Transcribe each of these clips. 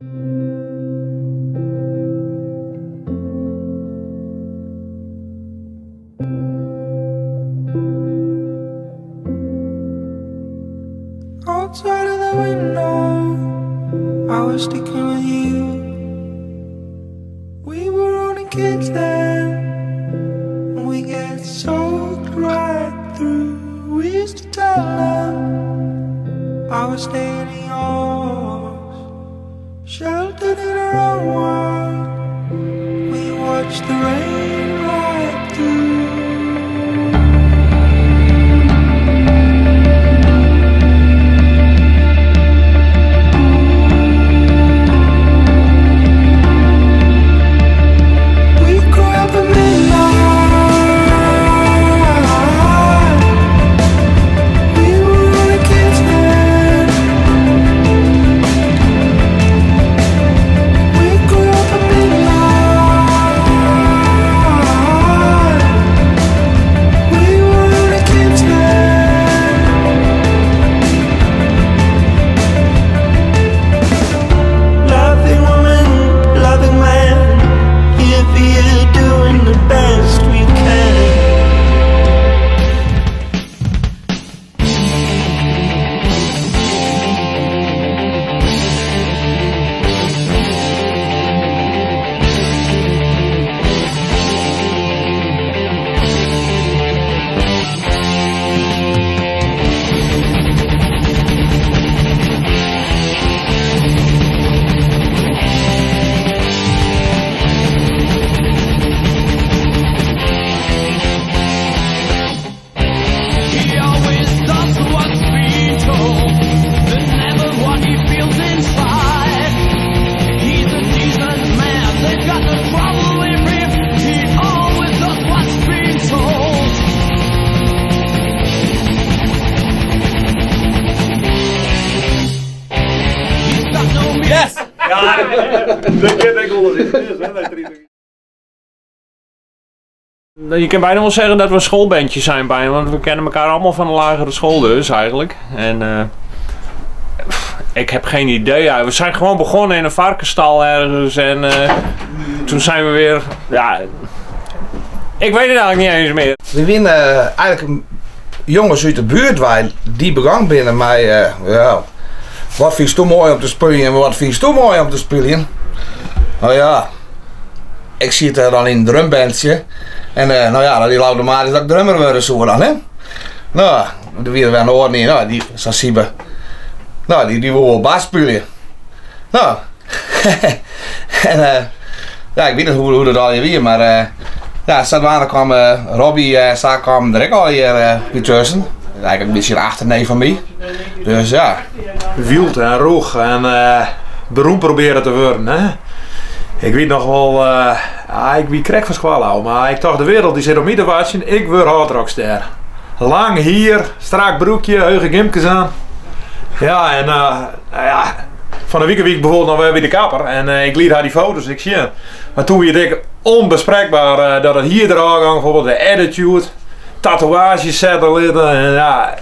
Outside of the window, I was sticking with you. We were only kids then, and we get soaked right through. We used to tell them I was staying in yours, sheltered in our own world. We watched the rain right through. Yes! Ja, dat ken ik wel eens. Je kan bijna wel zeggen dat we een schoolbandje zijn bijna, want we kennen elkaar allemaal van de lagere school dus eigenlijk. En ik heb geen idee. Ja, we zijn gewoon begonnen in een varkenstal ergens en toen zijn we weer, ja, ik weet het eigenlijk niet eens meer. We winnen eigenlijk jongens uit de buurt waar die begang binnen mij, ja, wat vind je mooi om te spelen en wat vind je mooi om te spelen? Nou ja, ik zit er dan in een drumbandje en nou ja, die louter maar is dat ik drummer worden zo dan, hè. Nou, de weer weer een oor niet, nou die Sasiba, nou die wil wel baas spelen. Nou, en ja, ik weet niet hoe dat al je weer, maar ja, Sadwana kwam, Robbie kwam direct al hier bij tussen. Eigenlijk een beetje een achterneef van mij. Dus ja. Wild en roeg en beroemd proberen te worden. Hè? Ik weet nog wel, ik wie krek van Squallau, maar ik dacht de wereld die zit op mij te watchen, ik word hardrockster. Lang hier, strak broekje, heuge gimkes aan. Ja, en ja, van de week bijvoorbeeld nog weer bij de kapper en ik liet haar die foto's, ik zie het. Maar toen werd ik onbespreekbaar dat het hier eraan ging, bijvoorbeeld de attitude, tatoeages zetten en ja,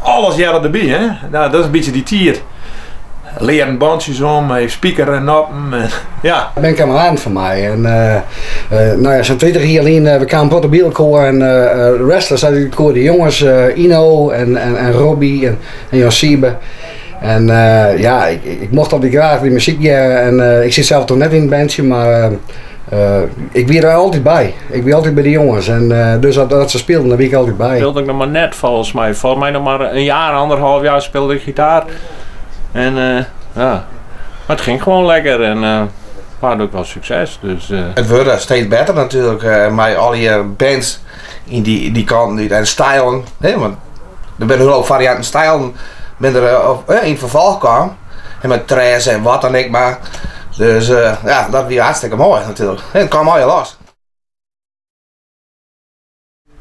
alles jaren erbij, hè. Nou, dat is een beetje die tier. Leren bandjes om, heeft speaker en noppen. Ja. Ik ben kameraad van mij en nou ja, zo'n 20 jaar alleen, we kwamen op de Bielkoor en de wrestlers uit de koor, de jongens, Ino en Robbie en Josiebe. En ja, ik mocht altijd graag die muziek en ik zit zelf toch net in het bandje, maar ik ben er altijd bij. Ik ben altijd bij de jongens en dus dat ze speelden, daar ben ik altijd bij. Speelde ik nog maar net volgens mij nog maar een jaar, anderhalf jaar speelde ik gitaar. En ja, maar het ging gewoon lekker en we hadden ook wel succes. Dus, Het wordt steeds beter natuurlijk, met al die bands in die kant en stijlen. Want er zijn heel veel varianten stijlen in verval kwam. En met trash en wat dan ik maar. Dus ja, dat was hartstikke mooi natuurlijk. Het kwam mooi los.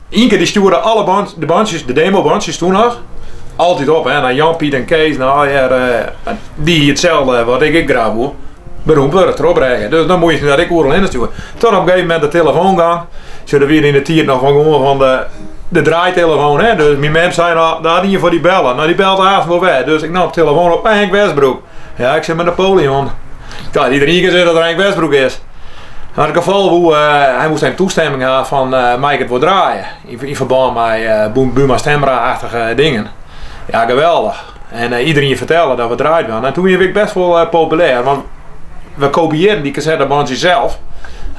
Inke die stuurde alle de demo-bandjes toen nog. Altijd op, hè, naar Jan, Piet en Kees, nou ja, die hetzelfde wat ik graag wil. Beroemd worden, erop brengen. Dus dan moet je dat ik overal in sturen. Tot op een gegeven moment de telefoon gaan. Ze er weer in de tier nog van de draaitelefoon, hè. Dus mijn mens zei, nou, daar had je voor die bellen. Nou, die belt haast wel weg. Dus ik nam de telefoon op, Henk Westbroek. Ja, ik zit met Napoleon. Ja, iedereen kan zeggen dat er Henk Westbroek is. Maar het geval hoe hij moest even toestemming hebben van mij het wil draaien. In verband met Buma Stemra-achtige dingen. Ja, geweldig. En iedereen vertelde dat we draaid waren. En toen werd ik best wel populair. Want we kopieerden die cassettebandje zelf.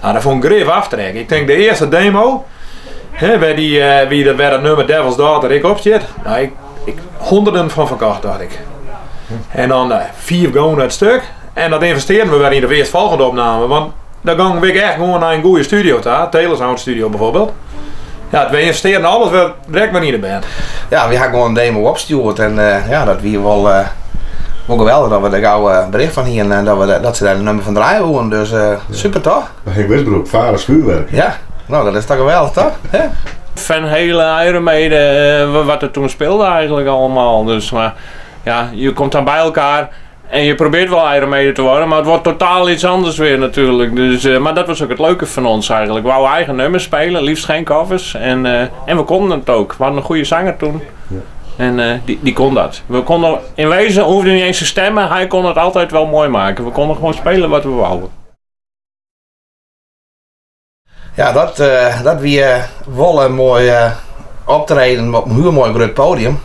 Nou, dat vond ik grif aftrekken. Ik denk de eerste demo, waar het nummer Devil's Daughter ik op zit. Nou, ik honderden van verkocht, dacht ik. En dan 4 gewoon het stuk. En dat investeerden we weer in de eerstvolgende opname. Want dan gingen we echt gewoon naar een goede studio, Telesound Studio bijvoorbeeld. Ja, we investeerden alles weer direct maar in de band. Ja, we hebben gewoon een demo opgestuurd en ja, dat was wel geweldig dat we er gauw bericht van hier en dat ze daar een nummer van draaien horen. Dus super toch? Henk Westbroek, vaders vuurwerk. Ja, nou dat is toch geweldig toch? Van hele Iron Maiden, wat er toen speelde eigenlijk allemaal. Dus maar ja, je komt dan bij elkaar. En je probeert wel Iron Maiden te worden, maar het wordt totaal iets anders weer natuurlijk. Dus, maar dat was ook het leuke van ons eigenlijk. We wouden eigen nummers spelen, liefst geen covers. En we konden het ook. We hadden een goede zanger toen. Ja. En die kon dat. We konden, in wezen hoefde niet eens te stemmen, hij kon het altijd wel mooi maken. We konden gewoon spelen wat we wouden. Ja, dat weer wel een mooi optreden op een heel mooi groot podium.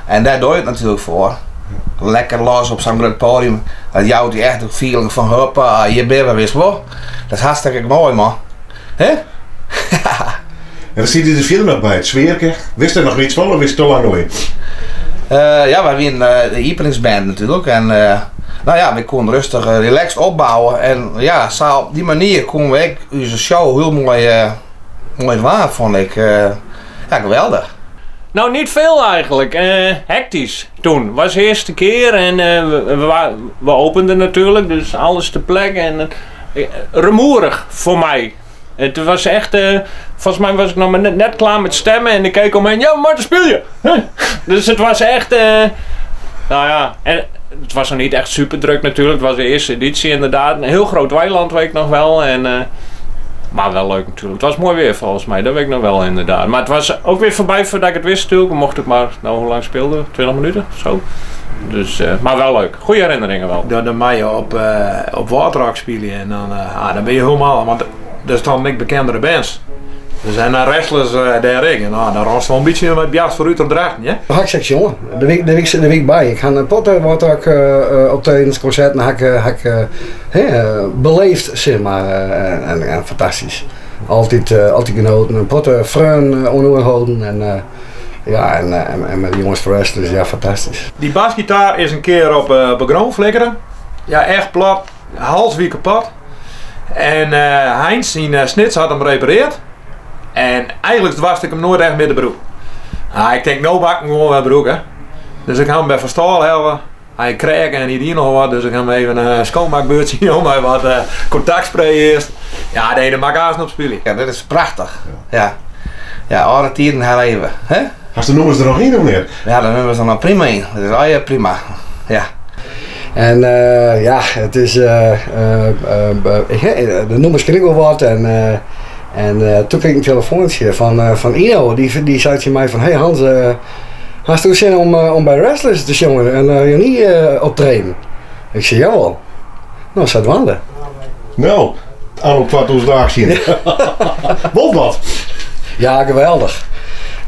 En daar doe je het natuurlijk voor. Lekker los op zo'n groot podium. Dat jouwt je echt ook feeling van hoppa, je bent we wist wel. Dat is hartstikke mooi man. Hè? En dan ziet hij de film nog bij het Zweerke. Wist er nog iets van of wist het te lang nooit? Ja, wij waren de openingsband natuurlijk. En nou ja, we konden rustig relaxed opbouwen. En ja, zo op die manier konden we onze show heel mooi waar, vond ik. Ja, geweldig. Nou, niet veel eigenlijk. Hectisch toen. Was de eerste keer en we openden natuurlijk, dus alles te plek. En rumoerig voor mij. Het was echt, volgens mij was ik nog maar net klaar met stemmen en ik keek om me heen. Ja, maar dan speel je! Dus het was echt, nou ja, en het was nog niet echt super druk natuurlijk. Het was de eerste editie inderdaad. Een heel groot weiland weet ik nog wel. En, maar wel leuk natuurlijk. Het was mooi weer volgens mij, dat weet ik nog wel inderdaad. Maar het was ook weer voorbij voordat ik het wist natuurlijk. We mochten maar, nou hoe lang speelden we? 20 minuten of zo. Dus, maar wel leuk. Goede herinneringen wel. Dan mag je op Waterrock spelen en dan ben je helemaal, want er staan niet bekendere bands. Er zijn wrestlers daar ik en dan rast wel een beetje met Bjas voor Utrecht, ja? Hakseks jongen, de week bij. Ik ga een potten wat ook op tijdens concerten heb ik beleefd, zeg maar, en fantastisch. Altijd genoten, een potten vreun onderhouden en ja, en met de jongens voor rest, dus ja, fantastisch. Die basgitaar is een keer op grond flikkeren. Ja, echt plat, hals wie kapot. En Heinz, zijn snits had hem repareerd. En eigenlijk was ik hem nooit echt met de broek. Ik denk, nou bak ik gewoon wel broek, hè. Dus ik ga hem bij Van Staal helpen. Hij kreeg en hier nog wat, dus ik ga hem even een schoonmaakbeurtje doen, maar wat contactspray eerst. Ja, nee, de maga's nog spelen. Ja, dat is prachtig. Ja, ja, alle tijden herleven, hè. Hast de nummers er nog in of niet? Ja, de nummers er nog prima in. Dat is al ja, prima. Ja. En ja, het is, de nummers ken ik wel wat en toen kreeg ik een telefoontje van Ino, die zei tegen mij van, hey Hans, hast du zin om bij Wrestlers te jongen en je niet optreden? Ik zei, jawel. Nou, zat wanden. Nou, anno 2018. Wat? Ja, geweldig.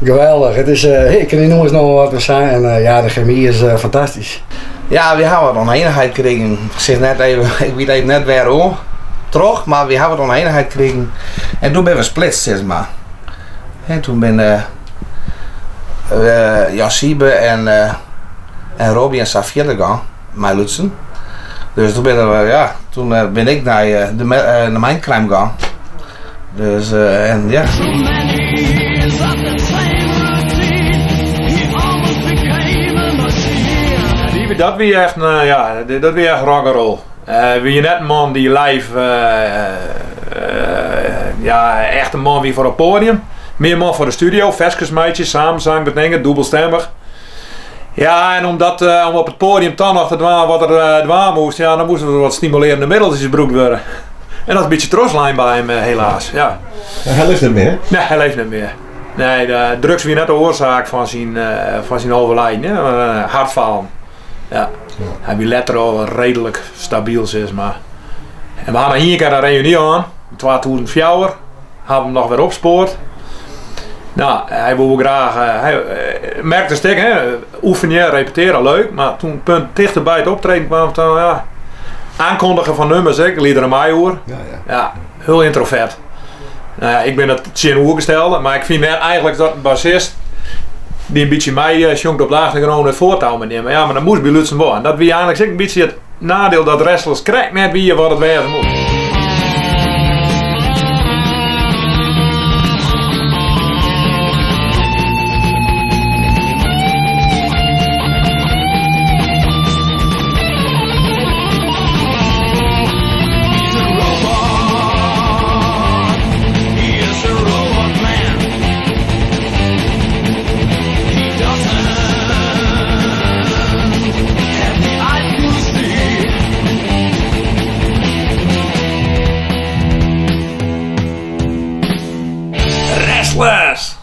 Geweldig. Het is, ik kan die nummers nog wat we zijn en ja, de chemie is fantastisch. Ja, we hebben wat oneenigheid gekregen. Ik zeg net even, ik weet even net waar hoor. Terug, maar we hebben wat oneenigheid gekregen. En toen ben we splitst, zeg maar. En toen ben Jassibe en Robbie en Safir gegaan, mijn Lutsen. Dus toen ben ik naar mijn crème gegaan. Dus en ja. Dat wie echt, dat wie echt rock'n'roll. Wie je net een man die live, echt een man wie voor het podium. Meer man voor de studio, vestjesmeidjes, samenzang, dat dingen, dubbelstemmig. Ja, en om op het podium dan nog te dwaan wat er dwaan moest, ja, dan moesten er wat stimulerende middels gebruikt worden. En dat is een beetje troslijn bij hem, helaas. Ja. Hij leeft niet meer? Nee, hij leeft niet meer. Nee, de drugs weer net de oorzaak van zijn overlijden, hartfalen. Ja. Hij wie letter al redelijk stabiel is, maar. En we hadden hier een reunie aan, 2004, hebben hem nog weer opspoord. Nou, hij wil graag, hij merkte een stuk, oefenen, repeteren, leuk, maar toen punt dichterbij het optreden kwam, dan ja, aankondigen van nummers, ik liet er een mij hoor. Ja, heel introvert. Nou ja, ik ben het zeer oergestelde, maar ik vind net eigenlijk dat een bassist die een beetje mij jongt op de achtergrond het voortouw met nemen. Ja, maar dat moest bij Lutsen worden. Dat wie eigenlijk een beetje het nadeel dat wrestlers krijgt net wie je wat het wezen moet. Restless!